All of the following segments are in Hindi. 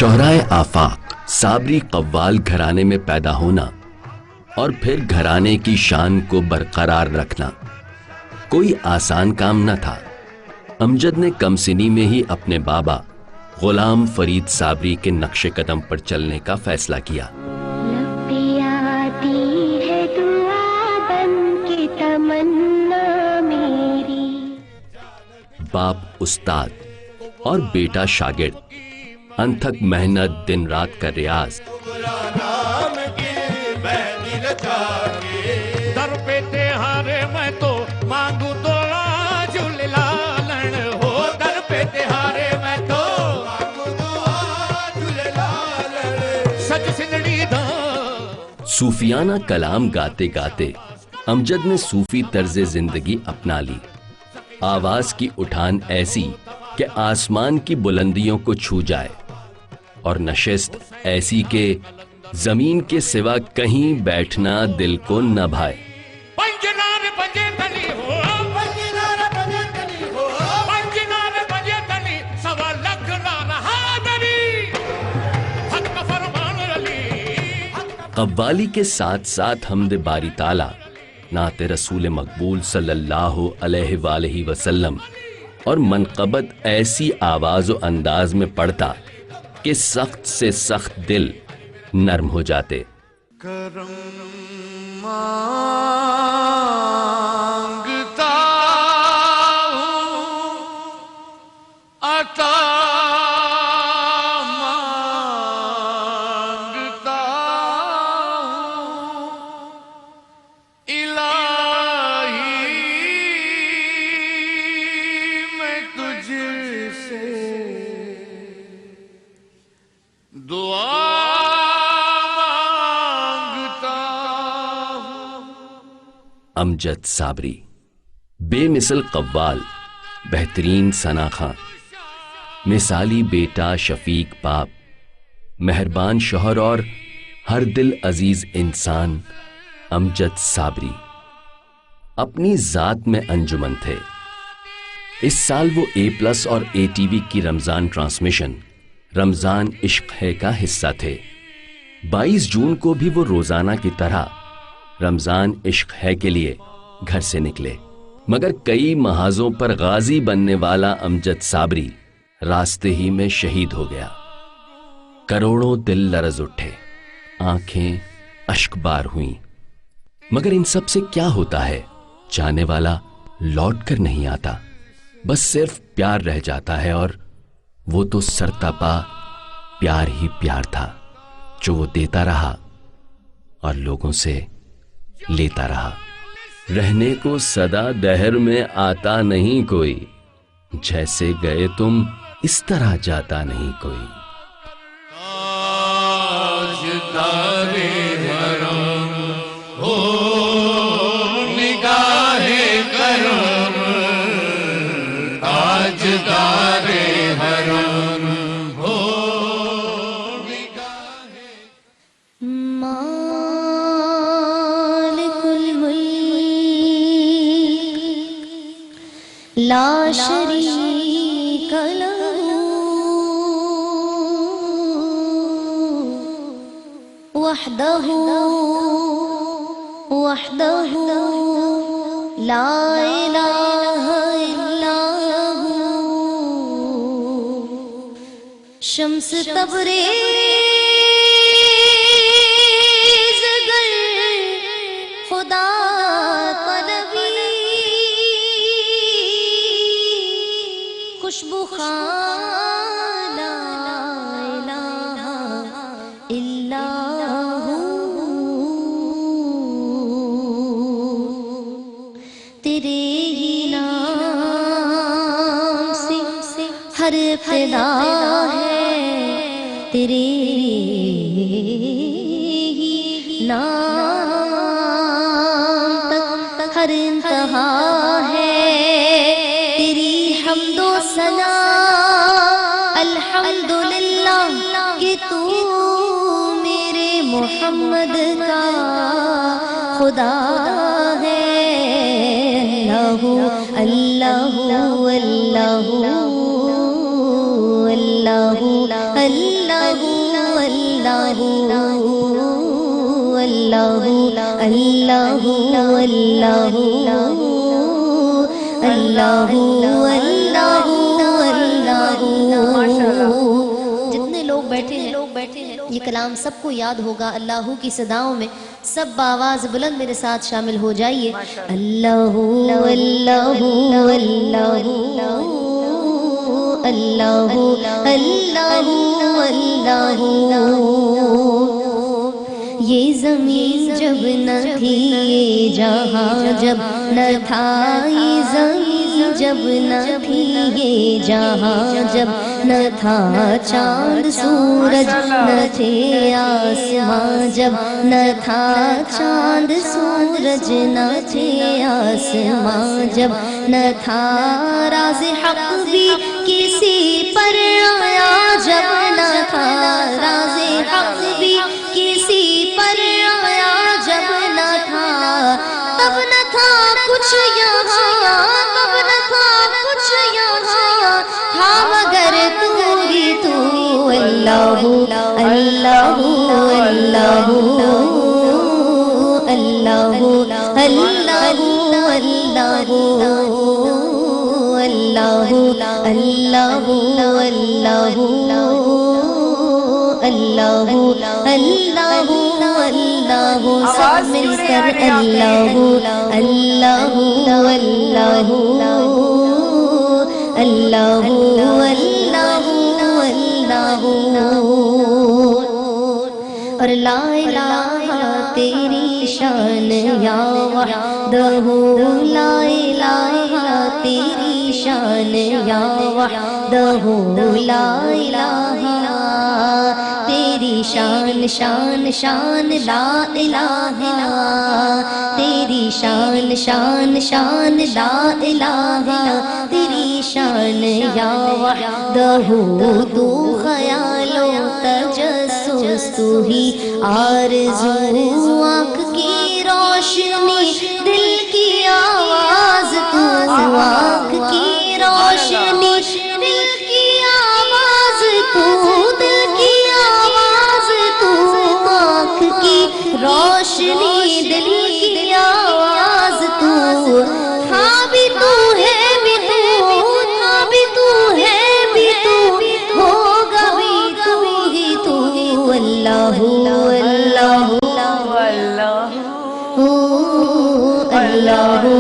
शोहराए आफाक साबरी कव्वाल घराने में पैदा होना और फिर घराने की शान को बरकरार रखना कोई आसान काम न था। अमजद ने कमसिनी में ही अपने बाबा गुलाम फरीद साबरी के नक्शे कदम पर चलने का फैसला किया। बाप उस्ताद और बेटा शागिर्द, अनथक मेहनत, दिन रात का रियाज। दर पे तिहारे मैं तो मांगू दुआ झूलेलाल हो, दर पे तिहारे मैं तो मांगू दुआ झूलेलाल सच सिंदड़ी दा। सूफियाना कलाम गाते गाते अमजद ने सूफी तर्ज जिंदगी अपना ली। आवाज की उठान ऐसी कि आसमान की बुलंदियों को छू जाए और नशिस्त ऐसी कि जमीन के सिवा कहीं बैठना दिल को न भाए। कव्वाली के साथ साथ हमद बारी ताला, नाते रसूल मकबूल सल्लल्लाहु अलैहि वसल्लम और मनक़बत ऐसी आवाज़ व अंदाज में पढ़ता कि सख्त से सख्त दिल नर्म हो जाते। करम अता मांगता इलाही मैं तुझसे दुआ मांगता हूं। अमजद साबरी बेमिसल कव्वाल, बेहतरीन सनाखा, मिसाली बेटा, शफीक बाप, मेहरबान शौहर और हर दिल अजीज इंसान अमजद साबरी अपनी जात में अंजुमन थे। इस साल वो A+ और ATV की रमजान ट्रांसमिशन रमजान इश्क है का हिस्सा थे। 22 जून को भी वो रोजाना की तरह रमजान इश्क है के लिए घर से निकले, मगर कई महाजों पर गाजी बनने वाला अमजद साबरी रास्ते ही में शहीद हो गया। करोड़ों दिल लरज उठे, आंखें अश्कबार हुईं, मगर इन सब से क्या होता है? जाने वाला लौट कर नहीं आता, बस सिर्फ प्यार रह जाता है, और वो तो सरतापा प्यार ही प्यार था जो वो देता रहा और लोगों से लेता रहा। रहने को सदा दहर में आता नहीं कोई, जैसे गए तुम इस तरह जाता नहीं कोई। ताजदारे हरम हो निगाहे करम, ताजदारे हरम हो निगाहे। मालिकुल मुल्क ला शरीक लहू वहदहू वहदहू ला इलाहा इल्लहू। शम्स तबरेज़ गर खुदा तलबी, खुशबू खान ला इलाहा इल्लहू। तेरे ही नाम से हर फिदा है, तेरे ही नाम तक हर इंतहा है। तेरी हम्दो सना अल्हम्दुलिल्लाह कि तू मेरे मोहम्मद का खुदा है। अल्लाहु अल्लाहु अल्लाहु अल्लाहु अल्लाहु अल्लाहु अल्लाहु अल्लाहु अल्लाहु। जितने लोग बैठे हैं ये कलाम सबको याद होगा। अल्लाहु की सदाओं में सब आवाज बुलंद मेरे साथ शामिल हो जाइए। अल्लाहु अल्लाहु अल्लाहु अल्लाहु अल्लाहु अल्लाहु। ये ज़मीन जब न थी ये जहाँ जब न था, ये ज़मीन जब न थी ये जहाँ जब न था, चांद सूरज न थे आसमां जब न था, चांद सूरज न थे आसमां जब न था, राज़ हक़ भी किसी पर आया जब न था, राज़ हक़ भी किसी पर आया जब न था, तब न था कुछ यहाँ, तब न था कुछ यहाँ, था मगर तू ही तू। अल्लाहु अल्लाहु अल्लाहु अल्लाहु अल्लाहु अल्लाहु अल्लाहु अल्लाहु अल्लाहु अल्लाहु अल्लाहु अल्लाहु। सब मिलकर अल्लाहु अल्लाहु अल्लाहु अल्लाहु अल्लाहु अल्लाहु। और ला इलाहा तेरी शान या वहदहू, ला इलाहा तेरी शान या वहदहू, ला इलाहा तेरी शान शान शान ला इलाहा, तेरी शान शान शान ला इलाहा, तेरी शान या वहदहू। तू ख्यालो तजस्सुस तू ही आरज़ू, आँख की रोशनी दिल की आवाज़ तू, आँख की रोशनी दिल की आवाज़ तू, दिल की आवाज़ तू, आँख की रोशनी दिल की आवाज़ तू। हाँ भी तू है भी तू, हाँ भी तू है भी तू, होगा भी तू ही तू। अल्लाहु अल्लाहु अल्लाहु अल्लाहु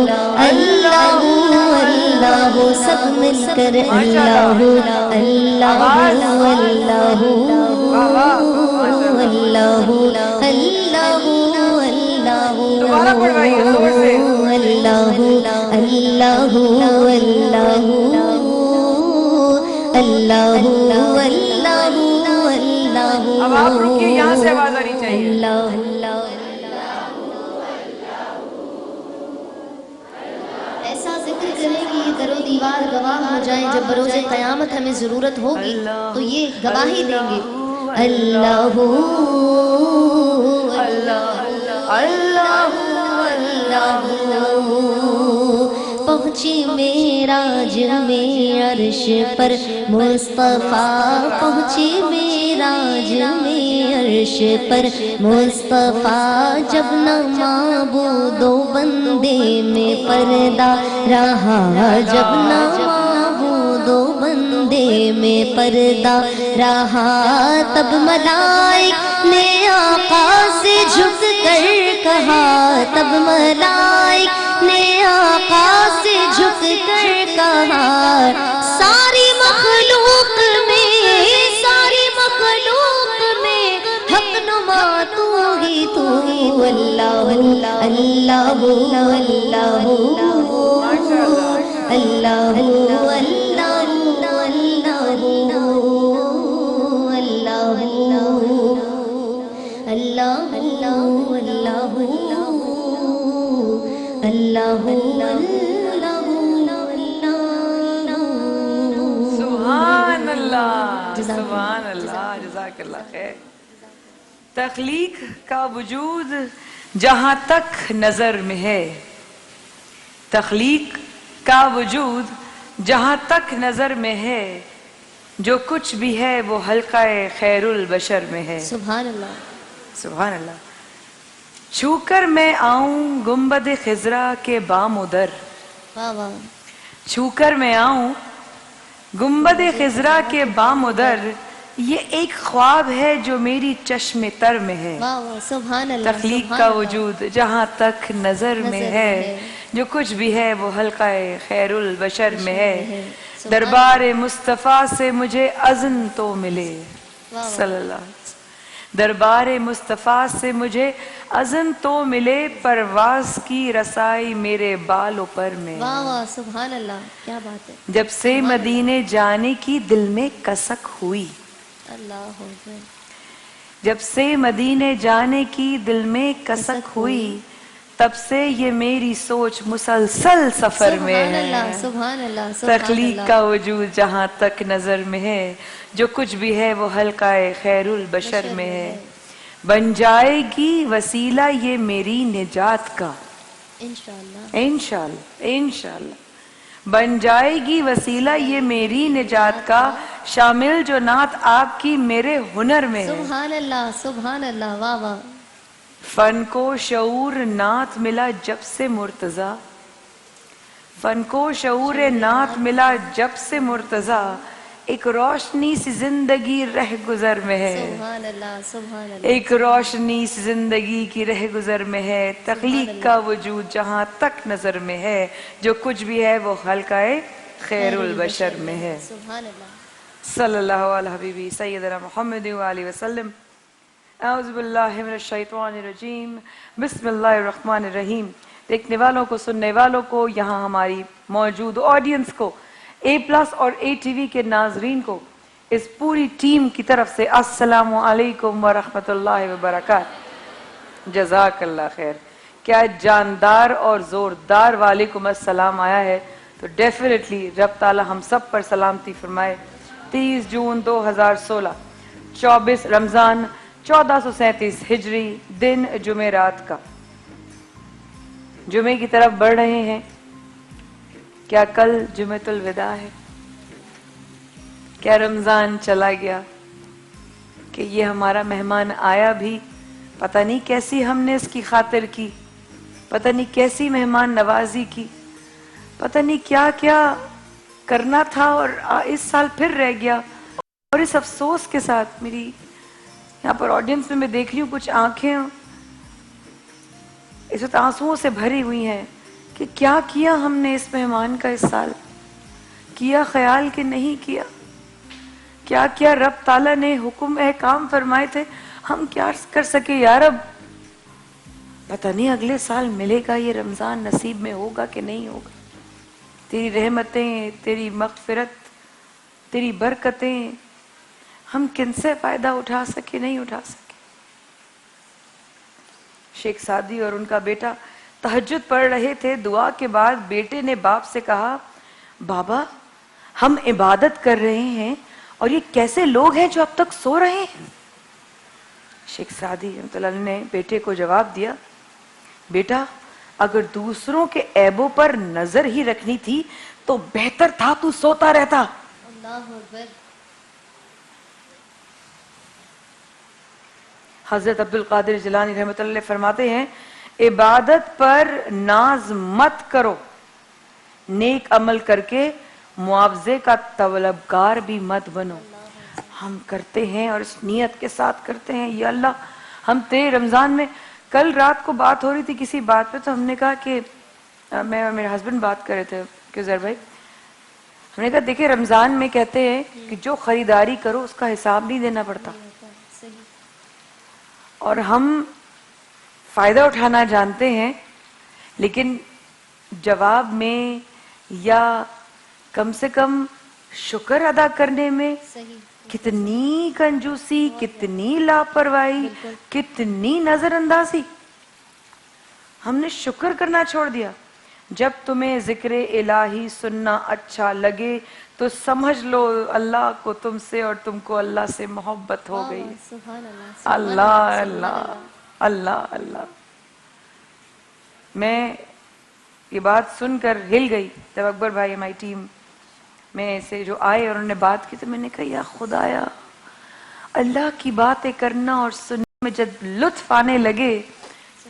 अल्लाहु। सब मिलकर अल्लाहु अल्लाहु अल्लाहु अल्लाहु अल्लाहु अल्लाहु अल्लाहु अल्लाहु अल्लाहु अल्लाहु अल्लाहु अल्लाहु। अब आप रुकिए, यहाँ से आवाज आनी चाहिए। ऐसा जिक्र करें कि ये दरो दीवार गवाह हो जाए। जब बरोज़े क़यामत हमें ज़रूरत होगी तो ये गवाही देंगे। अल्लाहु अल्लाहु अल्लाहु अल्लाहु। पहुँची मेराज में अर्श पर मुस्तफ़ा, पहुँची मेराज में अर्श पर मुस्तफ़ा। जब न माबूदो बंदे में पर्दा रहा, जब न माबूदो बंदे में पर्दा रहा, तब मलाइक ने आका से झुक कर कहा, तब मलाइक ने आका से झुक कर कहा, सारी मखलूक में, सारी मखलूक में हक नुमा तू ही तू। अल्लाहु अल्लाहु अल्लाहु अल्लाहु अल्लाहु अल्लाहु अल्लाहु अल्लाहु अल्लाहु सुभान अल्लाह सुभान अल्लाह, जज़ाकल्लाह खैर। तख्लीक का वजूद जहाँ तक नजर में है, तख्लीक का वजूद जहाँ तक नजर में है, जो कुछ भी है वो हल्का खैरुल बशर में है। सुभान अल्लाह सुभान अल्लाह। छूकर मैं आऊं गुंबद खिजरा के बाम उदर, वाह वाह छूकर मैं आऊं गुंबद खिजरा के बाम उदर, ये एक ख्वाब है जो मेरी चश्मे तर में है। वाह वाह सुभान अल्लाह तख्लीक सुभान का अल्लाह। वजूद जहाँ तक नजर में है, जो कुछ भी है वो हल्काए खैरुल बशर में है। दरबार मुस्तफ़ा से मुझे अज़न तो मिले, सल्लल्लाहु अलैहि वसल्लम। दरबार मुस्तफ़ा से मुझे अज़न तो मिले, परवास की रसाई मेरे बालों पर में। वाह वाह सुभान अल्लाह, क्या बात है। जब से मदीने जाने की दिल में कसक हुई, अल्लाह अकबर। जब से मदीने जाने की दिल में कसक हुई, तब से ये मेरी सोच मुसलसल सफर में सुभान अल्लाह है। सुभान अल्लाह सुभान तख्लीक अल्लाह। का वजूद जहाँ तक नजर में है, जो कुछ भी है वो हल्काए खैरुल बशर में है। बन जाएगी वसीला ये मेरी निजात का, इंशाअल्लाह इंशाअल्लाह इंशाअल्लाह। बन जाएगी वसीला ये मेरी निजात का, शामिल जो नात आपकी मेरे हुनर में है। सुभान अल्लाह सुभान अल्लाह। वाह वाह फन को शऊर नात मिला जब से मुर्तजा, फन को शऊर नात मिला जब से मुर्तजा, एक रोशनी सी जिंदगी रह गुजर में है। सुभान अल्लाह सुभान अल्लाह। एक रोशनी सी जिंदगी की रह गुजर में है। तख्लीक का वजूद जहाँ तक नजर में है, जो कुछ भी है वो हल्काए खैरुल बशर में है। सुभान अल्लाह। सल्लल्लाहु अलैहि हबीबी सय्यदना मुहम्मद व आलिहि वसल्लम। औज़ु बिल्लाहि मिनश शैतानिर रजीम, बिस्मिल्लाहिर रहमानिर रहीम। देखने वालों को, सुनने वालों को, यहाँ हमारी मौजूद ऑडियंस को, A+ और ATV के नाजरीन को, इस पूरी टीम की तरफ से अस्सलामु अलैकुम व रहमतुल्लाहि व बरकात। जज़ाकल्लाह खैर। क्या जानदार और ज़ोरदार वालेकुम अस्सलाम आया है, तो डेफिनेटली रब ताला हम सब पर सलामती फरमाए। 30 जून 2016, 24 रमज़ान 1437 हिजरी, दिन जुमेरात का। जुमे की तरफ बढ़ रहे हैं। क्या कल जुमेतुल विदा है? क्या रमजान चला गया? कि ये हमारा मेहमान आया भी, पता नहीं कैसी हमने इसकी खातिर की, पता नहीं कैसी मेहमान नवाजी की, पता नहीं क्या क्या करना था और इस साल फिर रह गया। और इस अफसोस के साथ मेरी यहाँ पर ऑडियंस में मैं देख रही हूँ कुछ आंखें इस वक्त आंसुओं से भरी हुई हैं कि क्या किया हमने इस मेहमान का इस साल, किया ख्याल कि नहीं किया, क्या क्या रब ताला ने हुक्म एहकाम फरमाए थे, हम क्या कर सके यार। अब पता नहीं अगले साल मिलेगा ये रमजान, नसीब में होगा कि नहीं होगा। तेरी रहमतें, तेरी मगफिरत, तेरी बरकतें हम किनसे फायदा उठा सके, नहीं उठा सके। शेख सादी और उनका बेटा तहज्जुद पढ़ रहे थे। दुआ के बाद बेटे ने बाप से कहा, बाबा हम इबादत कर रहे हैं और ये कैसे लोग हैं जो अब तक सो रहे हैं। शेख सादी रहमतुल्लाह ने बेटे को जवाब दिया, बेटा अगर दूसरों के ऐबों पर नजर ही रखनी थी तो बेहतर था तू सोता रहता। अल्लाह अकबर। हजरत अब्दुल कादिर जिलानी रहमतुल्लाह फरमाते हैं, इबादत पर नाज मत करो, नेक अमल करके मुआवजे का तलबगार भी मत बनो। हम करते हैं और इस नियत के साथ करते हैं, या अल्लाह हम तेरे रमजान में, कल रात को बात हो रही थी किसी बात पे, तो हमने कहा कि मैं और मेरे हस्बैंड बात कर रहे थे कि जर भाई, हमने कहा देखिए रमजान में कहते हैं कि जो खरीदारी करो उसका हिसाब नहीं देना पड़ता, और हम फायदा उठाना जानते हैं, लेकिन जवाब में या कम से कम शुक्र अदा करने में कितनी कंजूसी, कितनी लापरवाही, कितनी नजरअंदाजी। हमने शुक्र करना छोड़ दिया। जब तुम्हें जिक्र इलाही सुनना अच्छा लगे तो समझ लो अल्लाह को तुमसे और तुमको अल्लाह से मोहब्बत हो गई। अल्लाह अल्लाह अल्लाह अल्लाह। मैं ये बात सुनकर हिल गई। जब अकबर भाई हमारी टीम में से जो आए और उन्होंने बात की, तो मैंने कहा या खुदाया, अल्लाह की बातें करना और सुनने में जब लुत्फ आने लगे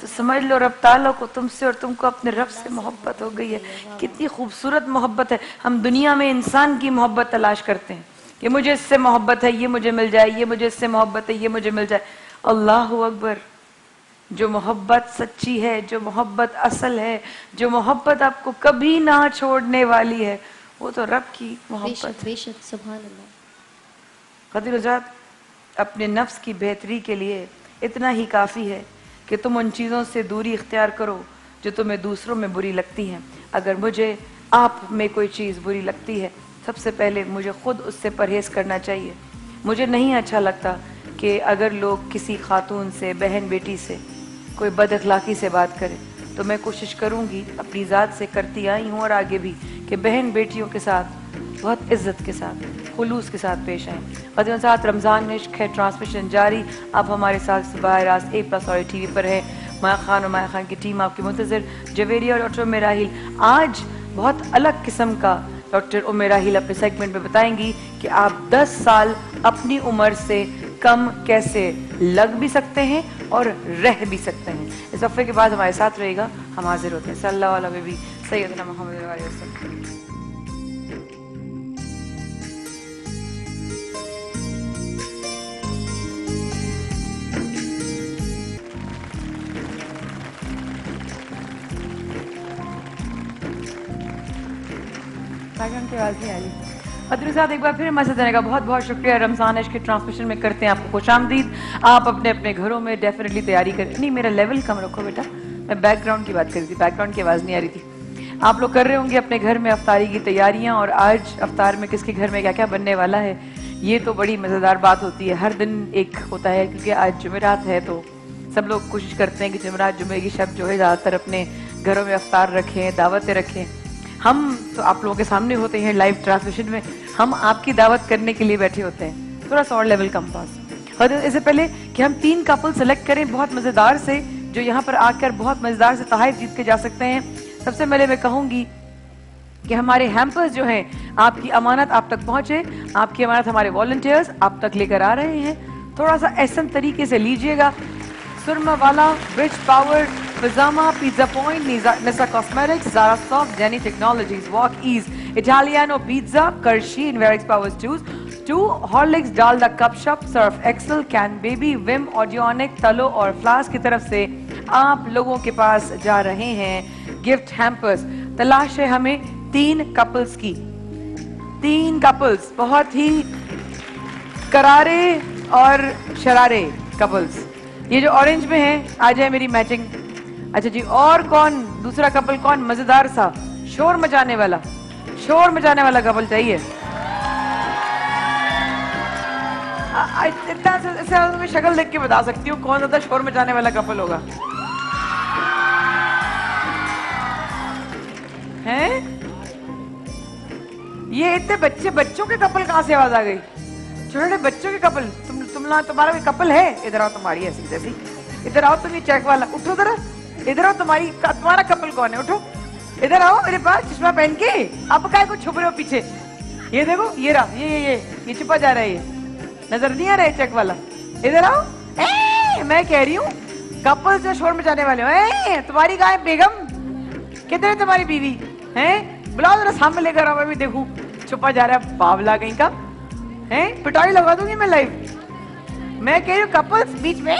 तो समझ लो रब ताला को तुमसे और तुमको अपने रब से मोहब्बत हो गई है। कितनी खूबसूरत मोहब्बत है। हम दुनिया में इंसान की मोहब्बत तलाश करते हैं कि मुझे इससे मोहब्बत है, ये मुझे मिल जाए, ये मुझे इससे मोहब्बत है, ये मुझे मिल जाए। अल्लाहु अकबर, जो मोहब्बत सच्ची है, जो मोहब्बत असल है, जो मोहब्बत आपको कभी ना छोड़ने वाली है, वो तो रब की मोहब्बत। बेशक, सुभान अल्लाह। क़ादिर ज़ात, अपने नफ्स की बेहतरी के लिए इतना ही काफ़ी है कि तुम उन चीज़ों से दूरी इख्तियार करो जो तुम्हें दूसरों में बुरी लगती हैं। अगर मुझे आप में कोई चीज़ बुरी लगती है, सबसे पहले मुझे ख़ुद उससे परहेज़ करना चाहिए। मुझे नहीं अच्छा लगता कि अगर लोग किसी खातून से, बहन बेटी से कोई बद अखलाक़ी से बात करें, तो मैं कोशिश करूँगी, अपनी ज़ात से करती आई हूँ और आगे भी, कि बहन बेटियों के साथ बहुत इज़्ज़त के साथ, खुलूस के साथ पेश आएँ। क़ादिर साथ रमज़ान में इश्क़ है ट्रांसमिशन जारी। आप हमारे साथ सुबह रात A+ और TV पर है। माया खान और माया खान की टीम आपकी मुंतज़िर। जवेरिया और डॉक्टर उम्मे राहिल आज बहुत अलग किस्म का डॉक्टर उम्मे राहिल अपने सेगमेंट में बताएंगी कि आप 10 साल अपनी उम्र से कम कैसे लग भी सकते हैं और रह भी सकते हैं। इस वफ़े के बाद हमारे साथ रहेगा। हम हाजिर होते हैं सल्लल्लाहु अलैहि सय्यदना मुहम्मद वसल्लम। बैकग्राउंड की आवाज़ नहीं आ रही। क़ादिर साहब, एक बार फिर हमारे साथ आने का बहुत बहुत शुक्रिया। रमज़ान इश्क़ के ट्रांसमिशन में करते हैं आपको खुशामदीद। आप अपने अपने घरों में डेफिनेटली तैयारी करें। नहीं, मेरा लेवल कम रखो बेटा, मैं बैकग्राउंड की बात कर रही थी, बैकग्राउंड की आवाज़ नहीं आ रही थी। आप लोग कर रहे होंगे अपने घर में अफ्तारी की तैयारियाँ, और आज अफ्तार में किसके घर में क्या क्या बनने वाला है, ये तो बड़ी मज़ेदार बात होती है। हर दिन एक होता है, क्योंकि आज जुमेरात है तो सब लोग कोशिश करते हैं कि जुमेरात, जुमे की शब जो है ज़्यादातर अपने घरों में अफ्तार रखें, दावतें रखें। हम तो आप लोगों के सामने होते हैं लाइव ट्रांसमिशन में, हम आपकी दावत करने के लिए बैठे होते हैं, थोड़ा सा और लेवल कम पास। और इससे पहले कि हम 3 कपल सेलेक्ट करें बहुत मज़ेदार से, जो यहाँ पर आकर बहुत मज़ेदार से तोहफ़े जीत के जा सकते हैं, सबसे पहले मैं कहूँगी कि हमारे हैम्पर्स जो हैं, आपकी अमानत आप तक पहुँचे। आपकी अमानत हमारे वॉलंटियर्स आप तक लेकर आ रहे हैं। थोड़ा सा एहसन तरीके से लीजिएगा। सुरमा वाला, rich power, Pajama, Pizza Point, Nisa Cosmetics, Zara Soft, Jenny Technologies, Walk Ease, Italiano Pizza, Kershi, Inverix Power Stews, 2 Horlicks, Dalda Cup Shop, Surf Excel, Can Baby, Vim, Audionic, तलो और फ्लास्क की तरफ से आप लोगों के पास जा रहे हैं गिफ्ट हैम्पर्स। तलाश है हमें 3 कपल्स की, 3 कपल्स, बहुत ही करारे और शरारे कपल्स। ये जो ऑरेंज में है, आ जाए मेरी मैचिंग। अच्छा जी, और कौन दूसरा कपल, कौन मजेदार सा शोर मचाने वाला, शोर मचाने वाला कपल चाहिए? इतना से मैं शक्ल देख के बता सकती हूँ कौन ज्यादा शोर मचाने वाला कपल होगा। हैं? ये इतने बच्चों के कपल कहाँ से आवाज आ गई? छोटे बच्चों के कपल, तुम्हारा भी कपल है? इधर आओ, तुम्हारी ऐसी जैसी, इधर आओ तुम, ये चेक वाला, उठो जरा, इधर आओ। तुम्हारा कपल कौन है? उठो, इधर आओ मेरे पास, चश्मा पहन के। आप काय को छुप रहे हो पीछे? ये देखो, ये रहा, ये छुपा जा रहा है, ये नजर नहीं आ रहा है चेक वाला। इधर आओ। मैं कह रही हूँ कपल जो शोर मचाने वाले हो, तुम्हारी गाय बेगम किधर है? तुम्हारी बीवी है? बुलाओ जरा सामने लेकर आओ, मैं भी देखूं। छुपा जा रहा है बावला कहीं का है, पिटाई लगा दूंगी मैं लाइव। मैं कह रही हूँ कपल्स बीच में।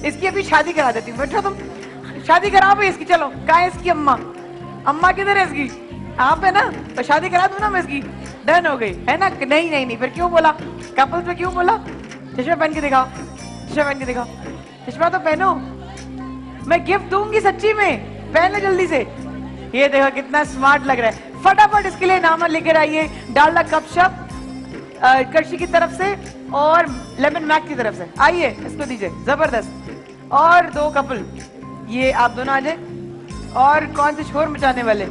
इसकी अभी शादी करा देती हूँ, बैठो तुम, शादी कराओ भाई इसकी। चलो, कहाँ है इसकी अम्मा? अम्मा किधर है इसकी? आप है ना, तो शादी करा दूं ना मैं इसकी। डन हो गई है ना? नहीं, फिर क्यों बोला कपल्स में, क्यों बोला? चश्मा पहन के दिखाओ, चश्मा पहन के दिखाओ, चश्मा तो पहनो। मैं गिफ्ट दूंगी सच्ची में, पहन ले जल्दी से। ये देखो कितना स्मार्ट लग रहा है। फटाफट इसके लिए नाम लेकर आइए, डालडा कप शॉप कर्शी की तरफ से और लेमन मैक की तरफ से। आइए, इसको दीजिए, जबरदस्त। और 2 कपल, ये आप दोनों आ जाए। और कौन से शोर मचाने वाले?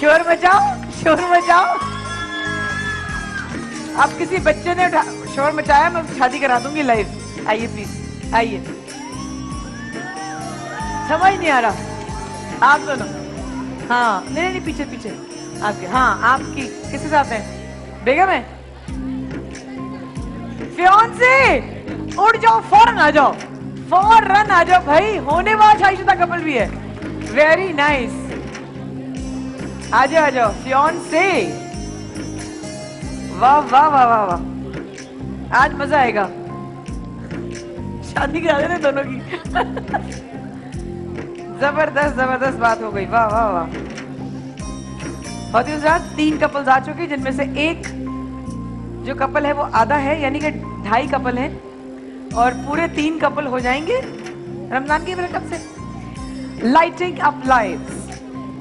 शोर मचाओ। अब किसी बच्चे ने शोर मचाया, मैं शादी करा दूंगी लाइव। आइए प्लीज, आइए। समझ नहीं आ रहा आप दोनों? हाँ, नहीं, पीछे आपके। हाँ, आपकी किसके साथ है? बेगम है? फियांसे? उड़ जाओ, फौरन आ जाओ, फौरन आ जाओ भाई, होने वाला शादीशुदा कपल भी है। वेरी नाइस, आ जाओ फियांसे। वाह वाह वाह वाह वाह, आज मजा आएगा, शादी करा देना दोनों की। जबरदस्त जबरदस्त बात हो गई, वाह वाह वाह। बहुत ही उस 3 कपल्स आ चुके, जिनमें से एक जो कपल है वो आधा है, यानी कि 2.5 कपल हैं, और पूरे 3 कपल हो जाएंगे रमजान की बरकत से। Lighting up lives,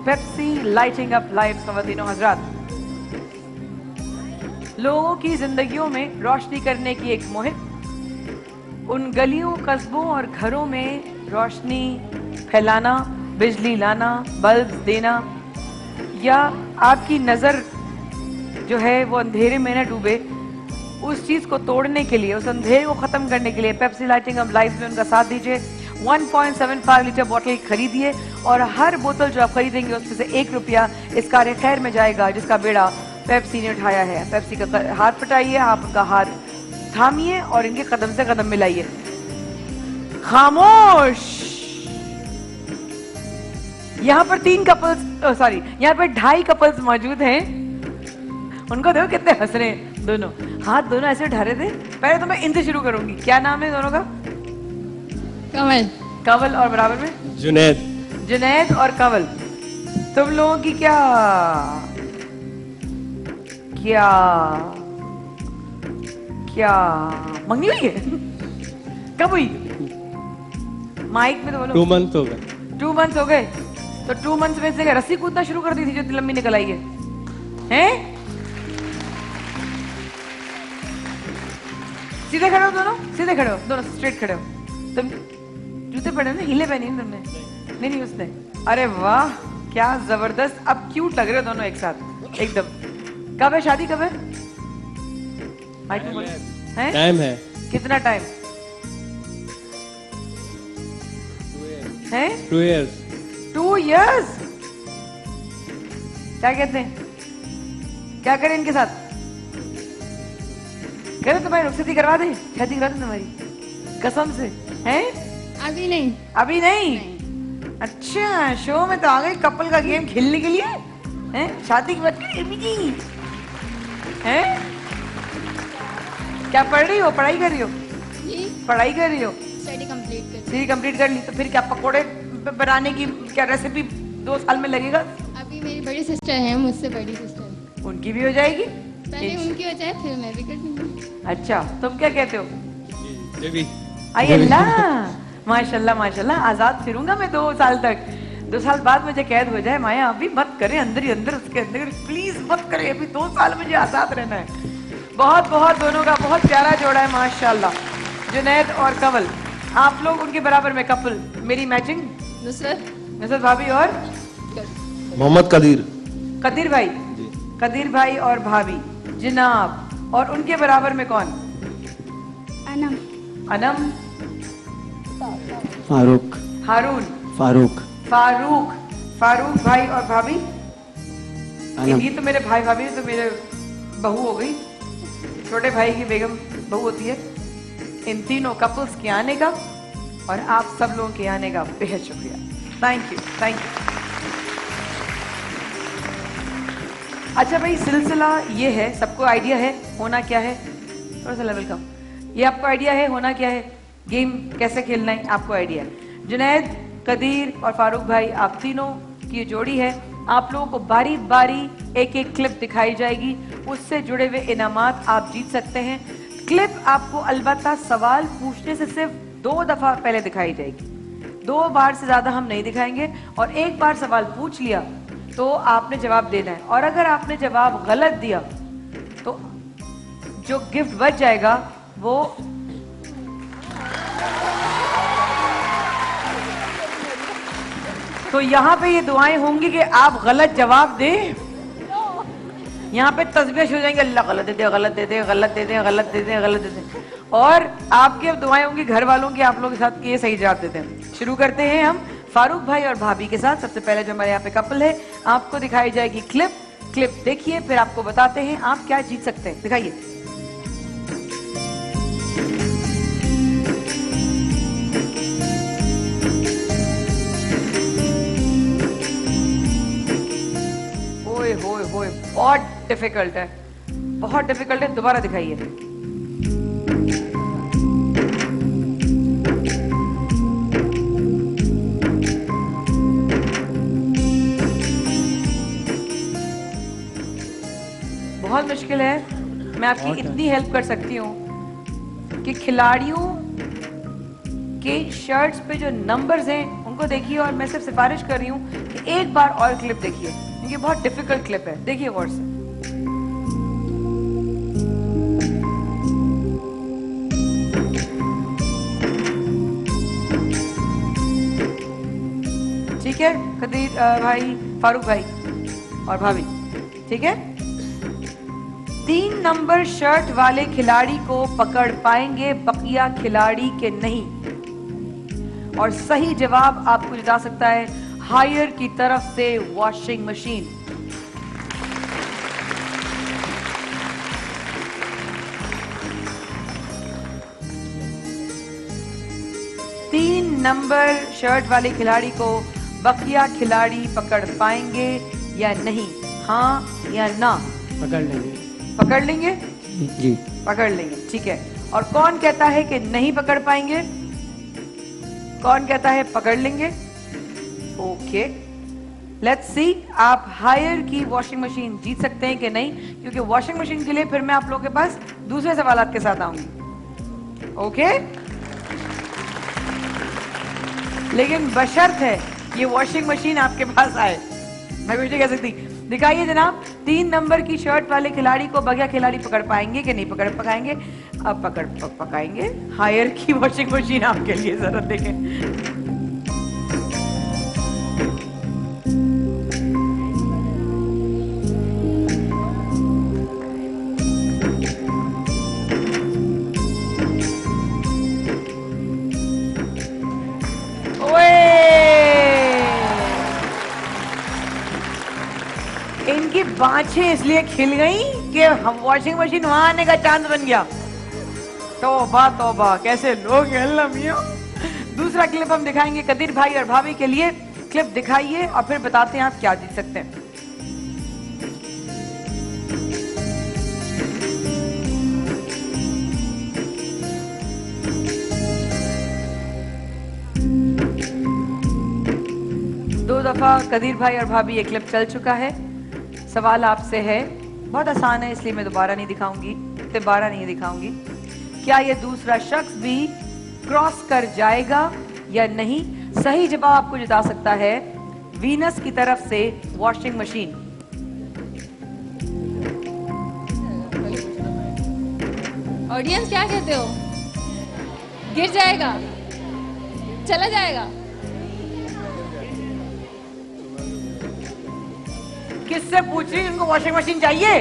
Pepsi lighting up lives ख़वातीनो हज़रात। लोगों की जिंदगियों में रोशनी करने की एक मुहिम, उन गलियों, कस्बों और घरों में रोशनी फैलाना, बिजली लाना, बल्ब देना, या आपकी नजर जो है वो अंधेरे में न डूबे, उस चीज को तोड़ने के लिए, उस अंधेरे को खत्म करने के लिए पेप्सी लाइटिंग अप लाइव्स में उनका साथ दीजिए। 1.75 लीटर बोतल खरीदिए और हर बोतल जो आप खरीदेंगे उसमें से 1 रुपया इस कार्य खैर में जाएगा जिसका बेड़ा पेप्सी ने उठाया है। पेप्सी का हाथ पटाइए, आप उनका हाथ थामिए और इनके कदम से कदम मिलाइए। खामोश। यहाँ पर 3 कपल्स, सॉरी यहाँ पर 2.5 कपल्स मौजूद हैं। उनको देखो कितने हंस रहे हैं दोनों, हाथ दोनों ऐसे उठा रहे थे। पहले तो मैं इनसे शुरू करूंगी, क्या नाम है दोनों का? कमल। कंवल, और बराबर में जुनैद। जुनैद और कंवल। तुम लोगों की क्या क्या क्या मंगनी हुई है? कब हुई? माइक में तो बोलो। 2 मंथ हो गए। 2 मंथ हो गए, तो 2 मंथ में से रस्सी कूदना शुरू कर दी थी जो इतनी लंबी निकल आई है, हैं? सीधे खड़े हो दोनों, सीधे खड़े हो दोनों, स्ट्रेट खड़े हो। तुम जूते पहने ना, हिले पहनी ना तुमने? नहीं उसने। अरे वाह क्या जबरदस्त, अब क्यूट लग रहे हो दोनों एक साथ एकदम। कब है शादी, कब है? टाइम है। कितना टाइम है? 2 years। 2 years। क्या कहते हैं, क्या करें इनके साथ? कह तुम्हारी रुखसती करवा दे, शादी करा दे तुम्हारी, कसम से। हैं? अभी नहीं। अभी नहीं? अच्छा, शो में तो आ गए कपल का गेम खेलने के लिए, हैं? शादी की बात करें हैं? क्या पढ़ रही हो, पढ़ाई कर रही हो? जी, पढ़ाई कर रही हो? स्टडी कंप्लीट कर ली, तो फिर क्या पकोड़े बनाने की क्या रेसिपी 2 साल में लगेगा? अभी मेरी बड़ी सिस्टर है, मुझसे बड़ी सिस्टर। उनकी भी हो जाएगी, पहले उनकी हो जाए फिर मैं भी कर लूंगी। अच्छा, तुम क्या कहते हो? जी। आई अल्लाह, माशाल्लाह माशाल्लाह, आजाद फिरूंगा मैं 2 साल तक। 2 साल बाद मुझे कैद हो जाए, माया अभी मत करे, अंदर ही अंदर उसके अंदर प्लीज मत करे, अभी 2 साल मुझे आजाद रहना है। बहुत बहुत दोनों का बहुत प्यारा जोड़ा है माशाल्लाह, जुनैद और कंवल। आप लोग उनके बराबर में कपल, मेरी मैचिंग नुसरत भाभी और मोहम्मद कदीर। कदीर भाई, कदीर भाई और भाभी जनाब। और उनके बराबर में कौन? अनम। अनम, फारूक। हारून, फारूक। फारूक, फारूक भाई और भाभी। अनम। ये तो मेरे भाई भाभी तो मेरे बहू हो गई, छोटे भाई की बेगम बहू होती है। इन तीनों कपल्स के आने का और आप सब लोगों के आने का बेहद शुक्रिया। Thank you, thank you. अच्छा भाई, सिलसिला ये है, सबको आइडिया है होना क्या है? थोड़ा सा लेवल कम। ये आपको आइडिया है होना क्या है, गेम कैसे खेलना है, आपको आइडिया है। जुनैद, कदीर और फारूक भाई, आप तीनों की जोड़ी है। आप लोगों को बारी बारी एक एक क्लिप दिखाई जाएगी, उससे जुड़े हुए इनामात आप जीत सकते हैं। क्लिप आपको अलबत्ता सवाल पूछने से सिर्फ 2 दफा पहले दिखाई जाएगी, 2 बार से ज्यादा हम नहीं दिखाएंगे। और एक बार सवाल पूछ लिया तो आपने जवाब देना है, और अगर आपने जवाब गलत दिया तो जो गिफ्ट बच जाएगा वो तो यहाँ पे ये दुआएं होंगी कि आप गलत जवाब दें। यहाँ पे तस्बीह हो जाएंगे, अल्लाह गलत दे दे, गलत दे दे, गलत दे दे, गलत दे दे, गलत दे दे। और आपकी अब दुआएं होंगी घर वालों की आप लोगों के साथ कि ये सही जवाब देते हैं। शुरू करते हैं हम फारूक भाई और भाभी के साथ। सबसे पहले जो हमारे यहाँ पे कपल है, आपको दिखाई जाएगी क्लिप देखिए, फिर आपको बताते हैं आप क्या जीत सकते हैं। दिखाइए। होए होए होए, बहुत डिफिकल्ट है, बहुत डिफिकल्ट है। दोबारा दिखाइए। बहुत मुश्किल है। मैं आपकी इतनी हेल्प कर सकती हूँ कि खिलाड़ियों के शर्ट्स पे जो नंबर्स हैं उनको देखिए, और मैं सिर्फ सिफारिश कर रही हूँ कि एक बार और क्लिप देखिए, क्योंकि बहुत डिफिकल्ट क्लिप है। देखिए गौर से। ठीक है कदीर भाई, फारूक भाई और भाभी, ठीक है। 3 नंबर शर्ट वाले खिलाड़ी को पकड़ पाएंगे, बकिया खिलाड़ी के नहीं। और सही जवाब आपको जा सकता है हायर की तरफ से वॉशिंग मशीन। तीन नंबर शर्ट वाले खिलाड़ी को बकिया खिलाड़ी पकड़ पाएंगे या नहीं? हाँ या ना? पकड़ लेंगे। पकड़ लेंगे? जी। पकड़ लेंगे, ठीक है। और कौन कहता है कि नहीं पकड़ पाएंगे? कौन कहता है पकड़ लेंगे? ओके, लेट्स सी आप हायर की वॉशिंग मशीन जीत सकते हैं कि नहीं, क्योंकि वॉशिंग मशीन के लिए फिर मैं आप लोगों के पास दूसरे सवालात के साथ आऊंगी। ओके, लेकिन बशर्त है ये वॉशिंग मशीन आपके पास आए। मैं कुछ नहीं कह सकती। दिखाइए जनाब, 3 नंबर की शर्ट वाले खिलाड़ी को बगिया खिलाड़ी पकड़ पाएंगे कि नहीं पकड़ पाएंगे? अब पकाएंगे। हायर की वॉशिंग मशीन आपके लिए जरूरत। देखें, इनकी बाँछें इसलिए खिल गई कि हम वॉशिंग मशीन वहां आने का चांस बन गया। तौबा तौबा, कैसे लोग हैं अल्लाह मियां। दूसरा क्लिप हम दिखाएंगे कदीर भाई और भाभी के लिए। क्लिप दिखाइए और फिर बताते हैं आप क्या जीत सकते हैं। दो दफा कदीर भाई और भाभी ये क्लिप चल चुका है। सवाल आपसे है, बहुत आसान है इसलिए मैं दोबारा नहीं दिखाऊंगी, 12 नहीं दिखाऊंगी। क्या ये दूसरा शख्स भी क्रॉस कर जाएगा या नहीं? सही जवाब आपको जिता सकता है वीनस की तरफ से वॉशिंग मशीन। ऑडियंस क्या कहते हो? गिर जाएगा? चला जाएगा? किससे पूछ रही? इनको वॉशिंग मशीन चाहिए?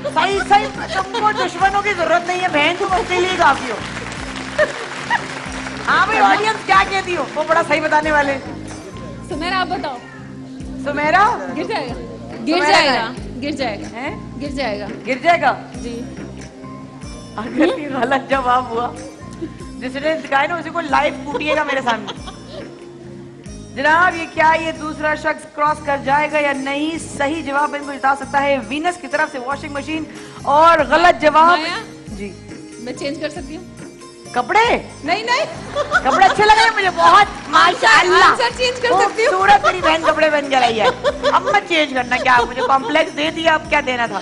सही सही, तुमको दुश्मनों की जरूरत नहीं है बहन, तुम उसके लिए काफी हो। हाँ भाई, ऑडियंस क्या कहती हो? वो बड़ा सही बताने वाले। सुमेरा आप बताओ। सुमेरा? गिर जाएगा? गिर जाएगा? गिर जाएगा? हैं? गिर जाएगा? गिर जाएगा जी। अगर ये गलत जवाब हुआ, जिसने दिखाया ना उसी को लाइव कूटिएगा मेरे सामने। जनाब, ये क्या ये दूसरा शख्स क्रॉस कर जाएगा या नहीं? सही जवाब इनको जिता सकता है वीनस की तरफ से वॉशिंग मशीन। और गलत जवाब जी। मैं चेंज कर सकती हूँ कपड़े? नहीं नहीं, कपड़े अच्छे लगे मुझे बहुत, माशाअल्लाह। आंसर चेंज कर सकती हूँ। सूरत मेरी बहन कपड़े पहन के आई है। अब मत चेंज करना। क्या मुझे कॉम्प्लेक्स दे दिया, अब क्या देना था?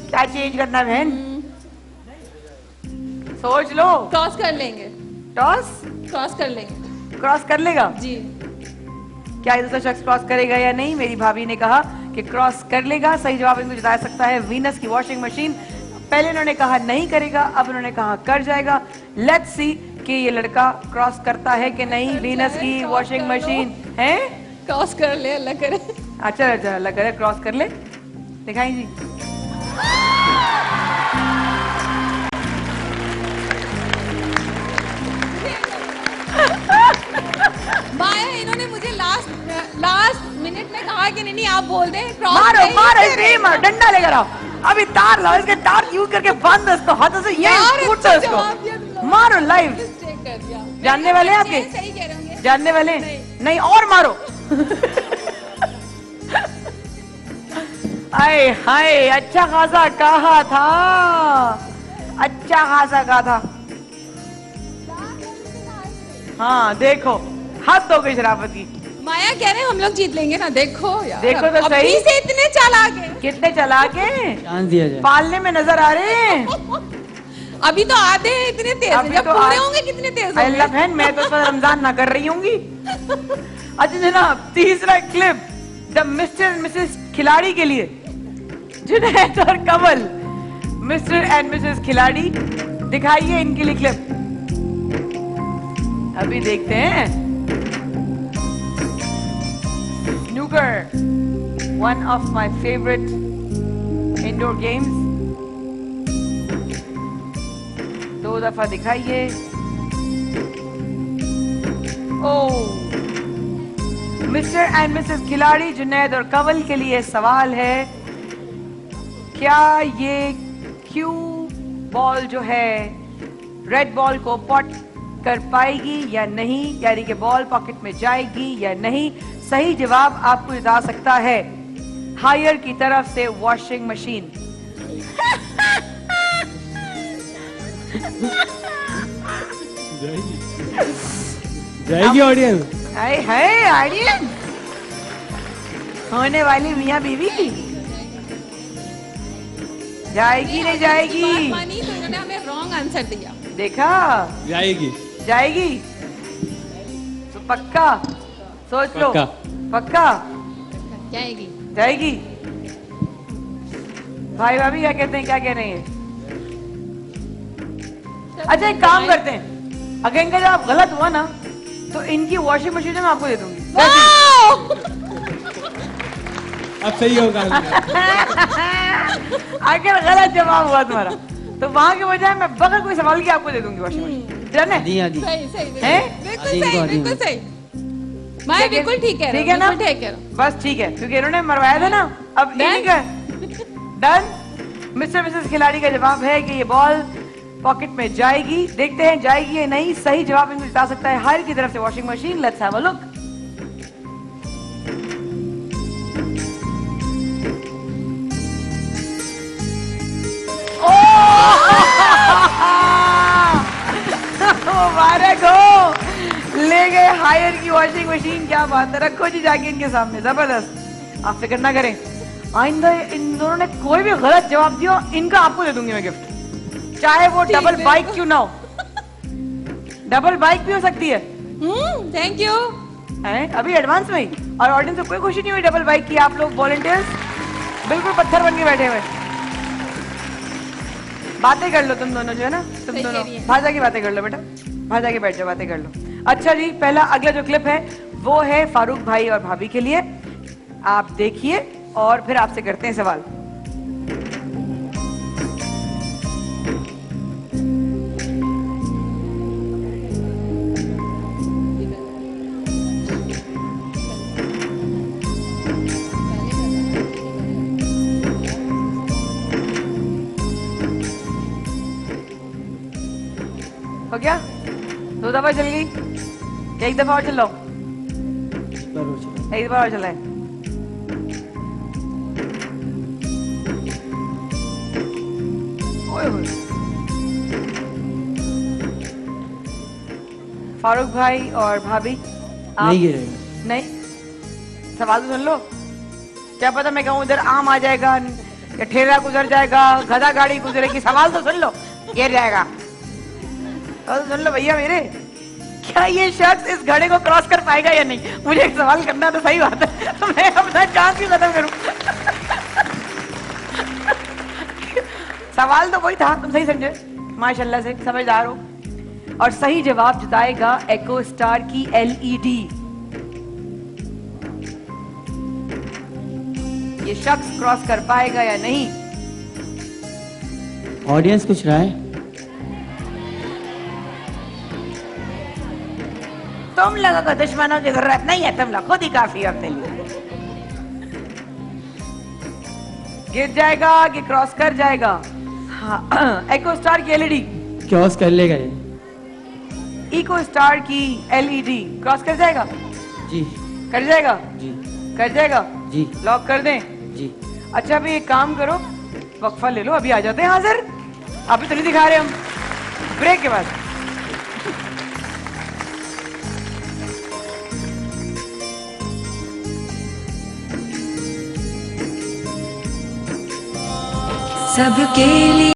क्या चेंज करना बहन? सोच लो। क्रॉस कर लेंगे। टॉस? क्रॉस कर लेंगे। क्रॉस कर लेगा जी। क्या दूसरा शख्स क्रॉस करेगा या नहीं? मेरी भाभी ने कहा कि क्रॉस कर लेगा। सही जवाब इनको जिता सकता है वीनस की वॉशिंग मशीन। पहले उन्होंने कहा नहीं करेगा, अब उन्होंने कहा कर जाएगा। लेट्स सी कि ये लड़का क्रॉस करता है कि नहीं वीनस की वॉशिंग मशीन है। क्रॉस कर ले, अल्लाह करे। अच्छा अच्छा, अल्लाह करे क्रॉस कर ले। दिखाई जी। माया, इन्होंने मुझे लास्ट मिनट में कहा कि नहीं आप बोल दे क्रॉस। मारो मारो इसे, मारो, डंडा लेकर आओ। अभी तार लाओ, इसके तार यूज करके बांध दो इसको हाथों से, ये कूट दो इसको। मारो लाइव। जानने वाले हैं आपके? सही कह रहे होंगे। जानने वाले? नहीं और मारो। आए हाय, अच्छा खासा कहा था, अच्छा खासा कहा था। हाँ देखो, हद हो गई शराफत की। माया कह रहे हैं हम लोग जीत लेंगे ना, देखो यार। देखो तो अभी सही। से इतने चालाक हैं। कितने चालाक हैं, चांस दिया जाए। पालने में नजर आ रहे हैं। अभी तो आधे हैं, इतने तेज हैं। अभी जब तो पूरे आज- होंगे कितने तेज अल्लाह होंगे। बहन, मैं तो इस वक्त रमजान ना कर रही होंगी। अच्छा जनाब, तीसरा clip the mister and Mrs खिलाड़ी के लिए, जुनैद और कमल, मिस्टर एंड मिसेस खिलाड़ी, दिखाइए इनके लिए क्लिप। अभी देखते हैं। Snooker, one of my favourite indoor games. 2 दफा दिखाइए। ओह, मिस्टर एंड मिसेस खिलाड़ी, जुनैद और कंवल के लिए सवाल है, क्या ये क्यू बॉल जो है रेड बॉल को पॉट कर पाएगी या नहीं, यानी कि बॉल पॉकेट में जाएगी या नहीं? सही जवाब आपको बता सकता है हायर की तरफ से वॉशिंग मशीन। जाएगी ऑडियंस। हाय हाय ऑडियंस, होने वाली मियां बीवी जाएगी नहीं जाएगी? बात मानी तो इन्होंने हमें रॉन्ग आंसर दिया। देखा, जाएगी। जाएगी तो पक्का सोच लो। पक्का। पक्का जाएगी। जाएगी। भाई भाभी क्या कहते हैं, क्या कह रहे हैं? अच्छा एक काम करते हैं, अगर इनका जवाब गलत हुआ ना तो इनकी वॉशिंग मशीन मैं आपको दे दूंगी। अब सही होगा। अगर गलत जवाब हुआ तुम्हारा तो वहां के बजाय मैं बगैर कोई सवाल के आपको दे दूंगी वॉशिंग मशीन। डन है? दी दी। सही सही हैं? बिल्कुल सही, बिल्कुल सही। मैं बिल्कुल ठीक है, ठीक है ना? ठीक है। बस ठीक है, क्योंकि इन्होंने मरवाया था ना। अब इन्हीं का डन। मिस्टर मिसेस खिलाड़ी का जवाब है कि ये बॉल पॉकेट में जाएगी। देखते हैं जाएगी या नहीं। सही जवाब इनको बता सकता है हायर की तरफ से washing machine. Let's have a look. मुबारक हो, ले गए हायर की वॉशिंग मशीन। क्या बात है, रखो जी जाके इनके सामने। जबरदस्त, आप फिक्र ना करें, आइंदा इन दोनों ने कोई भी गलत जवाब दिया इनका आपको दे दूंगी मैं गिफ्ट, चाहे वो डबल बाइक क्यों ना हो। डबल बाइक भी हो सकती है। Thank you. अभी एडवांस में ही। और ऑडियंस को कोई खुशी नहीं हुई डबल बाइक की? आप लोग वॉलंटियर्स बिल्कुल पत्थर बन के बैठे हुए। बातें कर लो तुम दोनों, जो है ना, तुम सही दोनों कह रही है। बाहर जाके बातें कर लो बेटा, बाहर जाके बैठ जाओ, बातें कर लो। अच्छा जी, पहला अगला जो क्लिप है वो है फारूक भाई और भाभी के लिए। आप देखिए और फिर आपसे करते हैं सवाल। हो गया? 2 दफा चल गई, एक दफा और चलाओ। एक बार और चलाए। ओए होए। फारूक भाई और भाभी आप नहीं गिरेगा। नहीं, सवाल तो सुन लो। क्या पता मैं कहूँ इधर आम आ जाएगा या ठेला गुजर जाएगा, गधा गाड़ी गुजरेगी। सवाल तो सुन लो, गिर जाएगा। सवाल तो सुन लो भैया मेरे, क्या ये शख्स इस घड़े को क्रॉस कर पाएगा या नहीं? मुझे एक सवाल करना तो सही बात है, तो मैं अपना चांस ही खत्म करूं। सवाल तो वही था, तुम सही समझे, माशाल्लाह से समझदार हो। और सही जवाब जिताएगा एको स्टार की एलईडी। ये शख्स क्रॉस कर पाएगा या नहीं? ऑडियंस कुछ राय? तुम लोगों को दुश्मनों की जरूरत नहीं है, तुम लोग खुद ही काफी हो अपने लिए। गिर जाएगा कि क्रॉस कर जाएगा? हाँ, एको स्टार की एलईडी क्रॉस कर लेगा ये। इको स्टार की एलईडी क्रॉस कर जाएगा? जी कर जाएगा? जी कर जाएगा? जी लॉक कर दें? जी। अच्छा अभी एक काम करो, वक्फा ले लो, अभी आ जाते हैं हाजिर। अभी तो नहीं दिखा रहे हम, ब्रेक के बाद। सबके लिए